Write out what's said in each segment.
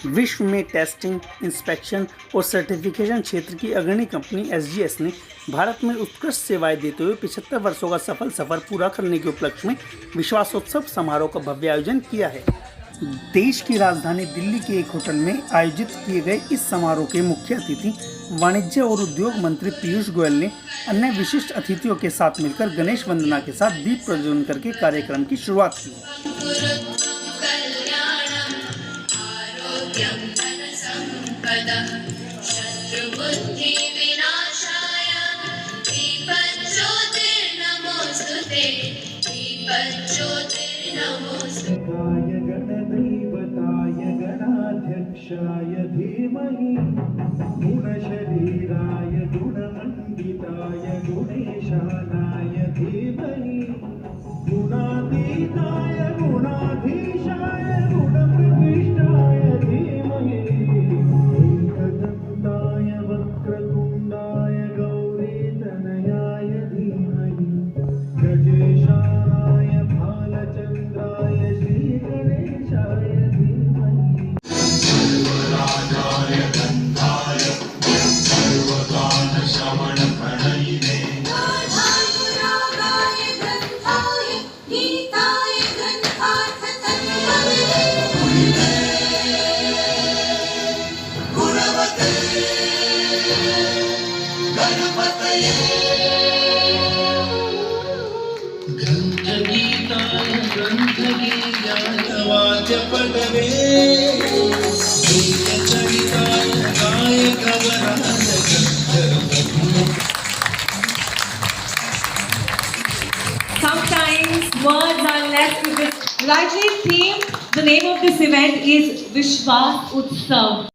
विश्व में testing, inspection और सर्टिफिकेशन क्षेत्र की अग्रणी कंपनी एसजीएस ने भारत में उत्कृष्ट सेवाएं देते हुए 75 वर्षों का सफल सफर पूरा करने के उपलक्ष्य में विश्वासोत्सव समारोह का भव्य आयोजन किया है। देश की राजधानी दिल्ली के एक होटल में आयोजित किए गए इस समारोह के मुख्य अतिथि वाणिज्य और उद्योग मंत्री पीयूष गोयल ने अन्य विशिष्ट अतिथियों के साथ मिलकर गणेश वंदना के साथ दीप प्रज्वलन करके कार्यक्रम की शुरुआत की। गणदैवताय गणाध्यक्षाय धीमहि गुणशरीराय गुणमण्डिताय गुणेशानाय धीमहि गुणातीताय गुणाधीशाय गुणप्रविष्टाय धीमहि एकदन्ताय वक्रतुण्डाय गौरीतनयाय धीमहि गजेशानाय भालचन्द्राय श्रीगणेशाय धीमहि सर्वराजाय गन्धाय सर्वगानश्रवणप्रणयिने रागाय गन्धाय गीताय गन्धार्थतन्वये गुणवते गणपतये ग्रन्थगीताय ग्रन्थगीयाय वाद्यपटवे गीतचरिताय गायकवराय Sometimes words are less because rightly themed, the name of this event is Vishwas Utsav.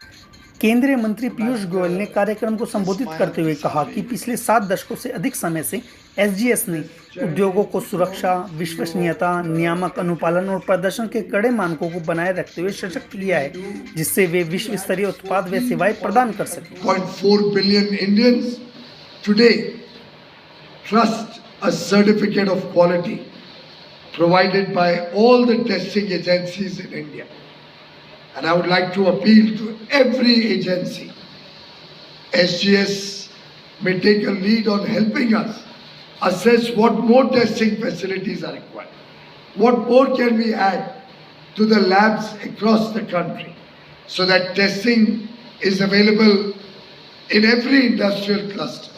केंद्रीय मंत्री पीयूष गोयल ने कार्यक्रम को संबोधित करते हुए कहा कि पिछले 7 दशकों से अधिक समय से एसजीएस ने उद्योगों को सुरक्षा, विश्वसनीयता, नियामक अनुपालन और प्रदर्शन के कड़े मानकों को बनाए रखते हुए सशक्त किया है, जिससे वे विश्व स्तरीय उत्पाद व सेवाएं प्रदान कर सकें। 0.4 billion Indians today trust a certificate of quality provided by all the testing agencies in India. And I would like to appeal to every agency. SGS may take a lead on helping us assess what more testing facilities are required. What more can we add to the labs across the country so that testing is available in every industrial cluster.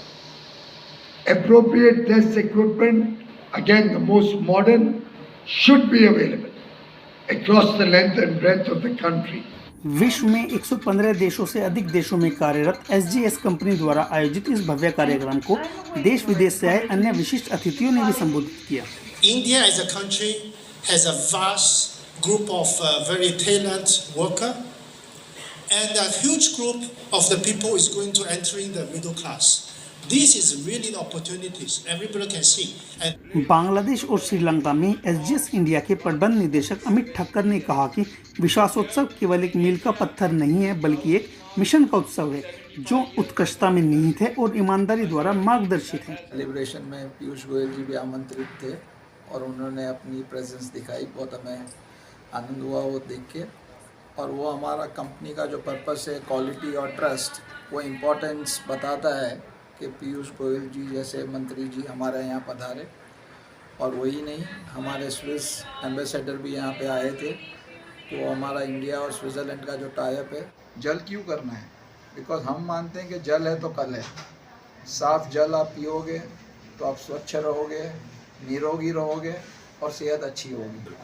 Appropriate test equipment, again the most modern, should be available across the length and breadth of the country. विश्व में 115 देशों से अधिक देशों में कार्यरत SGS company द्वारा आयोजित इस भव्य कार्यक्रम को देश विदेश से आए अन्य विशिष्ट अतिथियों ने भी संबोधित किया। India as a country has a vast group of very talented workers, and a huge group of the people is going to entering the middle class. This is really the opportunities everybody can see. And Bangladesh और श्रीलंका में SGS India के प्रबंध निदेशक अमित ठक्कर ने कहा कि विश्वासोत्सव केवल एक मील का पत्थर नहीं है, बल्कि एक मिशन का उत्सव है जो उत्कृष्टता में निहित है और ईमानदारी द्वारा मार्गदर्शित है। सेलिब्रेशन में पीयूष गोयल जी भी आमंत्रित थे और उन्होंने अपनी प्रेजेंस दिखाई। बहुत हमें आनंद हुआ वो देख के। और वो हमारा कंपनी का जो पर्पस है, क्वालिटी और ट्रस्ट, वो इम्पोर्टेंस बताता है कि पीयूष गोयल जी जैसे मंत्री जी हमारे यहाँ पधारे। और वही नहीं, हमारे स्विस एम्बेसडर भी यहाँ पे आए थे। तो हमारा इंडिया और स्विट्ज़रलैंड का जो टाइप है, जल क्यों करना है? बिकॉज हम मानते हैं कि जल है तो कल है। साफ़ जल आप पियोगे तो आप स्वच्छ रहोगे, निरोगी रहोगे और सेहत अच्छी होगी।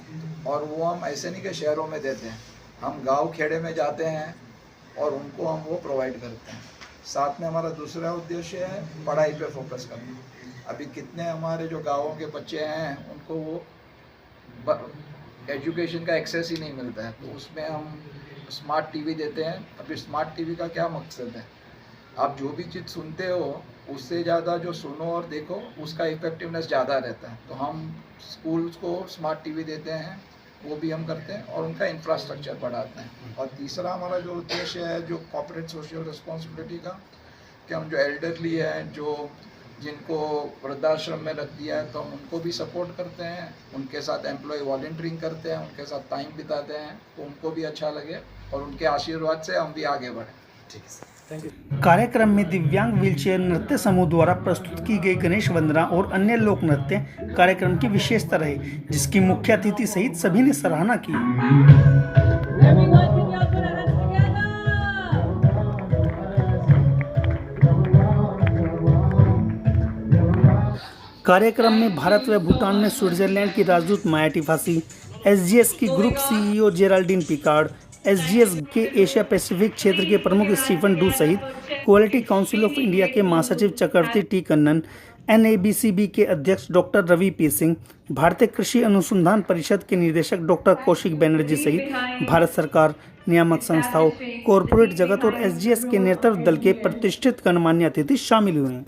और वो हम ऐसे नहीं कि शहरों में देते हैं, हम गांव खेड़े में जाते हैं और उनको हम वो प्रोवाइड करते हैं। साथ में हमारा दूसरा उद्देश्य है पढ़ाई पे फोकस करना। अभी कितने हमारे जो गाँवों के बच्चे हैं उनको वो एजुकेशन का एक्सेस ही नहीं मिलता है, तो उसमें हम स्मार्ट टीवी देते हैं। अभी स्मार्ट टीवी का क्या मकसद है? आप जो भी चीज़ सुनते हो उससे ज़्यादा जो सुनो और देखो उसका इफेक्टिवनेस ज़्यादा रहता है। तो हम स्कूल्स को स्मार्ट टीवी देते हैं, वो भी हम करते हैं और उनका इंफ्रास्ट्रक्चर बढ़ाते हैं। और तीसरा हमारा जो उद्देश्य है जो कॉर्पोरेट सोशल रिस्पॉन्सिबिलिटी का, कि हम जो एल्डरली हैं, जो जिनको वृद्धाश्रम में रख दिया है, तो हम उनको भी सपोर्ट करते हैं, उनके साथ एम्प्लॉय वॉलंटियरिंग करते हैं, उनके साथ टाइम बिताते हैं, तो उनको भी अच्छा लगे और उनके आशीर्वाद से हम भी आगे बढ़ें। कार्यक्रम में दिव्यांग व्हीलचेयर नृत्य समूह द्वारा प्रस्तुत की गई गणेश वंदना और अन्य लोक नृत्य कार्यक्रम की विशेषता रही, जिसकी मुख्य अतिथि सहित सभी ने सराहना की। कार्यक्रम में भारत व भूटान में स्विट्जरलैंड की राजदूत माया टिफासी, एसजीएस की ग्रुप सीईओ जेराल्डीन पिकार्ड, एसजीएस के एशिया पैसिफिक क्षेत्र के प्रमुख स्टीफन डू सहित क्वालिटी काउंसिल ऑफ इंडिया के महासचिव चक्रवर्ती टी कन्नन, एनएबीसीबी के अध्यक्ष डॉक्टर रवि पी सिंह, भारतीय कृषि अनुसंधान परिषद के निदेशक डॉक्टर कौशिक बनर्जी सहित भारत सरकार, नियामक संस्थाओं, कॉरपोरेट जगत और एसजीएस के नेतृत्व दल के प्रतिष्ठित गणमान्य अतिथि शामिल हुए।